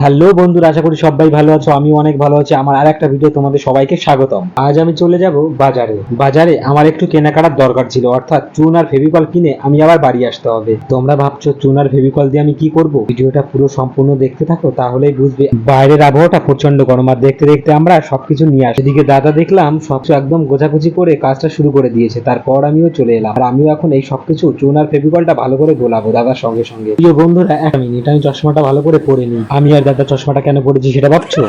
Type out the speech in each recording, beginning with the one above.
Hello বন্ধুরা, আশা করি সবাই ভালো আছো। আমিও অনেক ভালো আছি। আমার আর একটা ভিডিও তোমাদের সবাইকে স্বাগতম। আজ আমি চলে যাব বাজারে আমার একটু কেনাকাটার দরকার ছিল, অর্থাৎ চুন আর ফেভিকল কিনে আমি আবার বাড়ি আসতে হবে। তোমরা ভাবছো চুন আর ফেভিকল দিয়ে আমি কি করব? ভিডিওটা পুরো সম্পূর্ণ দেখতে থাকো, তাহলেই বুঝবে। বাইরের আবহাওয়াটা প্রচন্ড গরম, আর দেখতে দেখতে আমরা সবকিছু নিয়ে আসি। এদিকে দাদা দেখলাম সবকিছু একদম গোছাগুছি করে কাজটা শুরু করে দিয়েছে। তারপর আমিও চলে এলাম, আর আমিও এখন এই সবকিছু চুন আর ফেভিকলটা ভালো করে গোলাবো দাদার সঙ্গে সঙ্গে। প্রিয় বন্ধুরা, এক মিনিট, আমি চশমাটা ভালো করে পরে নিই। আমি আর দাদা চশমাটা কেন পরেছি সেটা ভাবছো?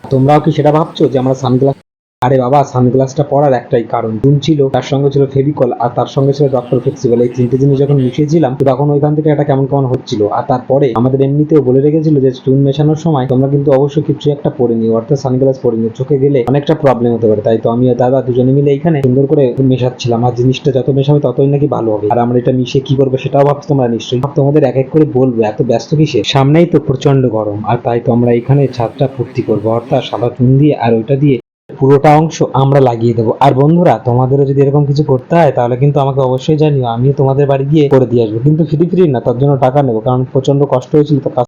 তোমরাও কি সেটা ভাবছো যে আমরা সানগ্লাস? আরে বাবা, সানগ্লাসটা পরার একটাই কারণ, চুন ছিল, তার সঙ্গে ছিল ফেভিকল, আর তার সঙ্গে ছিল ডক্টর ফ্লেক্সিবল। এই তিনটে জিনিস যখন মিশিয়েছিলাম তখন ওইখান থেকে একটা কেমন কেমন হচ্ছিল। আর তারপরে আমাদের এমনিতেও বলে রেখেছিল যে চুন মেশানোর সময় তোমরা কিন্তু অবশ্যই কিছু একটা পরে নিও, অর্থাৎ সানগ্লাস পরে নিও, চোখে গেলে অনেকটা প্রবলেম হতে পারে। তাই তো আমি আর দাদা দুজনে মিলে এইখানে সুন্দর করে মেশাচ্ছিলাম, আর জিনিসটা যত মেশাবে ততই নাকি ভালো হবে। আর আমরা এটা মিশিয়ে কি করবো সেটাও ভাবছো তোমরা নিশ্চয়ই। তোমাদের এক এক করে বলবো, এত ব্যস্ত কিসে? সামনেই তো প্রচন্ড গরম, আর তাই তো আমরা এখানে ছাদটা ফুর্তি করবো, অর্থাৎ সাদা চুন দিয়ে আর ওইটা দিয়ে পুরোটা অংশ আমরা লাগিয়ে দেবো। আর বন্ধুরা, তোমাদেরও যদি এরকম কিছু করতে হয় তাহলে কিন্তু আমাকে অবশ্যই জানিও, আমিও তোমাদের বাড়ি গিয়ে করে দিয়ে আসবো, কিন্তু ফ্রি না, তার জন্য টাকা নেবো, কারণ প্রচন্ড কষ্ট হয়েছিল তো কাজ।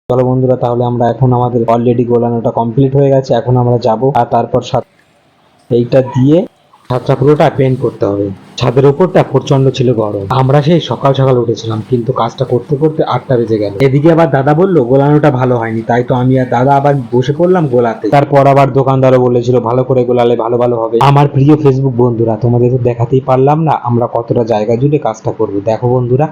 চলো বন্ধুরা, তাহলে আমরা এখন আমাদের অলরেডি গোলানোটা কমপ্লিট হয়ে গেছে, এখন আমরা যাব আর তারপর এইটা দিয়ে ছাদটা পুরোটা পেন্ট করতে হবে। ছাদের উপরটা প্রচন্ড ছিল গরম, আমরা সেই সকাল সকাল উঠেছিলাম, কিন্তু কাজটা করতে করতে 8টা বেজে গেল। এদিকে আবার দাদা বললো গোলানোটা ভালো হয়নি, তাই তো আমি আর দাদা আবার বসে পড়লাম গোলাতে। তারপর আবার দোকানদারও বলেছিল ভালো করে গোলালে ভালো হবে। আমার প্রিয় ফেসবুক বন্ধুরা, তোমাদের তো দেখাতেই পারলাম না আমরা কতটা জায়গা জুড়ে কাজটা করবো। দেখো বন্ধুরা,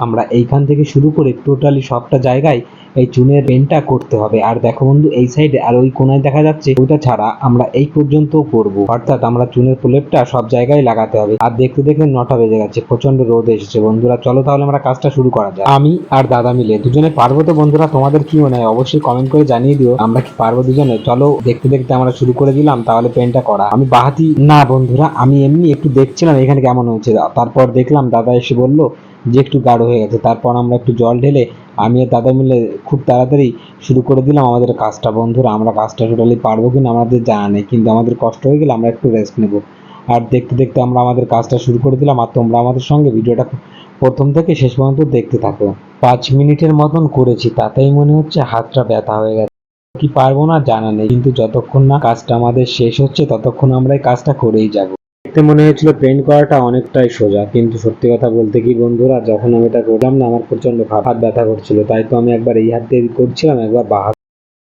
আমরা এইখান থেকে শুরু করে টোটালি সবটা জায়গায় এই চুনের পেন্টটা করতে হবে। আর দেখো বন্ধু, এই সাইডে আর ওই কোনায় দেখা যাচ্ছে ওইটা ছাড়া আমরা এই পর্যন্ত করবো, অর্থাৎ আমরা চুনের প্রলেপটা সব জায়গায় লাগাতে হবে। আর দেখতে দেখতে 9টা বেজে গেছে, প্রচন্ড রোদ এসেছে। বন্ধুরা চলো তাহলে আমরা কাজটা শুরু করা যায়। আমি আর দাদা মিলে দুজনে পারবো তো? বন্ধুরা তোমাদের কি মনে হয় অবশ্যই কমেন্ট করে জানিয়ে দিও, আমরা কি পারবো দুজনে? চলো দেখতে দেখতে আমরা শুরু করে দিলাম তাহলে পেন্টটা করা। আমি বাহাতি না বন্ধুরা, আমি এমনি একটু দেখছিলাম এখানে কেমন হয়েছে, তারপর দেখলাম দাদা এসে বললো যে একটু গাঢ় হয়ে গেছে। তারপর আমরা একটু জল ঢেলে আমি আর দাদা মিলে খুব তাড়াতাড়ি শুরু করে দিলাম আমাদের কাজটা। বন্ধুরা, আমরা কাজটা টোটালি পারবো কিনা আমাদের জানা নেই, কিন্তু আমাদের কষ্ট হয়ে গেলে আমরা একটু রেস্ট নেব। আর দেখতে দেখতে আমরা আমাদের কাজটা শুরু করে দিলাম, আর তোমরা আমাদের সঙ্গে ভিডিওটা প্রথম থেকে শেষ পর্যন্ত দেখতে থাকো। 5 মিনিটের মতন করেছি, তাতেই মনে হচ্ছে হাতটা ব্যথা হয়ে গেছে। কি পারবো না জানা নেই, কিন্তু যতক্ষণ না কাজটা আমাদের শেষ হচ্ছে ততক্ষণ আমরা এই কাজটা করেই যাব। দেখতে মনে হয়েছিল পেন্ট করাটা অনেকটাই সোজা, কিন্তু সত্যি কথা বলতে কি বন্ধুরা, যখন আমি এটা করলাম না আমার প্রচন্ড হাত ব্যথা করছিল। তাই তো আমি একবার এই হাত দিয়ে করছিলাম, একবার বাঁ হাত।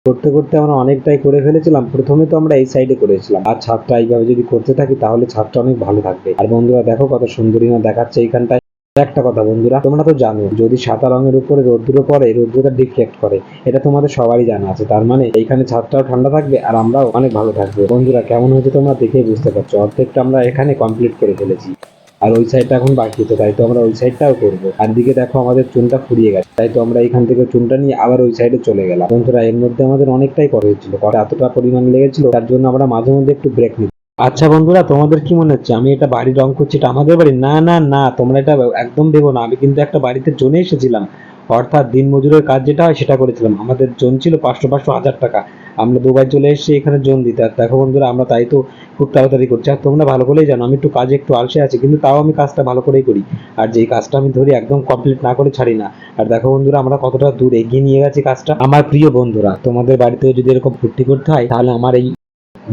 করতে করতে আমরা অনেকটাই করে ফেলেছিলাম। প্রথমে তো আমরা এই সাইডে করেছিলাম, আর ছাদটা এইভাবে যদি করতে থাকি তাহলে ছাদটা অনেক ভালো থাকবে। আর বন্ধুরা দেখো কত সুন্দরী না দেখাচ্ছে এইখানটায়। একটা কথা বন্ধুরা, তোমরা তো জানো যদি সাদা রঙের উপরে রোদ্দুর পড়ে রোদ্দুরটা ডিফ্লেক্ট করে, এটা তোমাদের সবারই জানা আছে। তার মানে এইখানে ছাদটাও ঠান্ডা থাকবে আর আমরাও অনেক ভালো থাকবো। বন্ধুরা কেমন হয়েছে তোমরা দেখেই বুঝতে পারছো, অর্ধেকটা আমরা এখানে কমপ্লিট করে ফেলেছি, আর ওই সাইডটা এখন বাকি হতো। তাই তো আমরা ওই সাইডটাও করবো। আর দিকে দেখো আমাদের চুনটা ফুরিয়ে গেছে, তাই তো আমরা এখান থেকে চুনটা নিয়ে আবার ওই সাইডে চলে গেলাম। বন্ধুরা এর মধ্যে আমাদের অনেকটাই করা হয়েছিল, এতটা পরিমাণ লেগেছিল, তার জন্য আমরা মাঝে মধ্যে একটু ব্রেক নিই। আচ্ছা বন্ধুরা, তোমাদের কি মনে হচ্ছে আমি এটা বাড়ি রং করছি, এটা আমাদের বাড়ি? না না না, তোমরা এটা একদম ভেবো না। আমি কিন্তু একটা বাড়িতে জোনে এসেছিলাম, অর্থাৎ দিন মজুরের কাজ যেটা হয় সেটা করেছিলাম। আমাদের জোন ছিল 500 টাকা। আমরা দুবার চলে এসেছি এখানে জোন দিতে। আর দেখো বন্ধুরা, আমরা তাই তো খুব তাড়াতাড়ি করছি। আর তোমরা ভালো করেই জানো আমি একটু কাজে একটু আলসে আছি, কিন্তু তাও আমি কাজটা ভালো করেই করি। আর যেই কাজটা আমি ধরি একদম কমপ্লিট না করে ছাড়ি না। আর দেখো বন্ধুরা, আমরা কতটা দূর এগিয়ে নিয়ে গেছি কাজটা। আমার প্রিয় বন্ধুরা, তোমাদের বাড়িতেও যদি এরকম ফুর্তি করতে হয় তাহলে আমার এই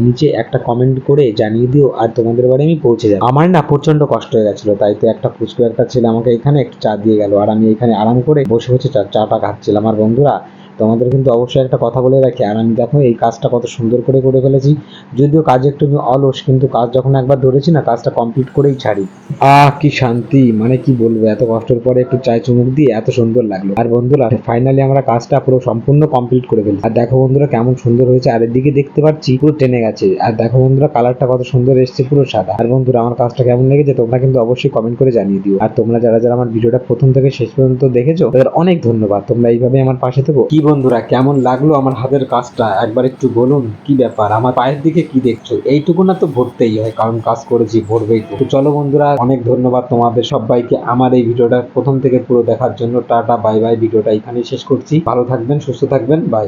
নিচে একটা কমেন্ট করে জানিয়ে দিও, আর তোমাদের বাড়ি আমি পৌঁছে যাবো। আমার না প্রচন্ড কষ্ট হয়ে গেছিল, তাই তো একটা ফুচকু একটা ছেলে আমাকে এখানে একটু চা দিয়ে গেল, আর আমি এখানে আরাম করে বসে বসে চাটা খাচ্ছিলাম। আর বন্ধুরা তোমাদের কিন্তু অবশ্যই একটা কথা বলে রাখি, আর আমি দেখো এই কাজটা কত সুন্দর করে করে ফেলেছি। যদিও কাজে একটু অলস, কিন্তু কাজ যখন একবার ধরেছি না কাজটা কমপ্লিট করেই ছাড়ি। কি শান্তি, মানে কি বলবো, এত কষ্টের পরে একটু চায় চুমুক দিয়ে এত সুন্দর লাগলো। আর বন্ধুরা ফাইনালি আমরা কাজটা পুরো সম্পূর্ণ কমপ্লিট করে ফেলছি। আর দেখো বন্ধুরা কেমন সুন্দর হয়েছে, আর এদিকে দেখতে পাচ্ছি পুরো টেনে গেছে। আর দেখো বন্ধুরা কালারটা কত সুন্দর এসেছে, পুরো সাদা। আর বন্ধুরা আমার কাজটা কেমন লেগেছে তোমরা কিন্তু অবশ্যই কমেন্ট করে জানিয়ে দিও। আর তোমরা যারা যারা আমার ভিডিওটা প্রথম থেকে শেষ পর্যন্ত দেখেছো তাদের অনেক ধন্যবাদ, তোমরা এইভাবে আমার পাশে থেকো। কি বন্ধুরা কেমন লাগলো আমার হাতের কাজটা একবার একটু বলুন। কি ব্যাপার, আমার পায়ের দিকে কি দেখছো? এইটুকু না তো ভরতেই হয়, কারণ কাজ করেছি ভরবেই তো। চলো বন্ধুরা, অনেক ধন্যবাদ তোমাদের সবাইকে আমার এই ভিডিওটা প্রথম থেকে পুরো দেখার জন্য। টাটা বাই বাই, ভিডিওটা এখানেই শেষ করছি। ভালো থাকবেন, সুস্থ থাকবেন, বাই।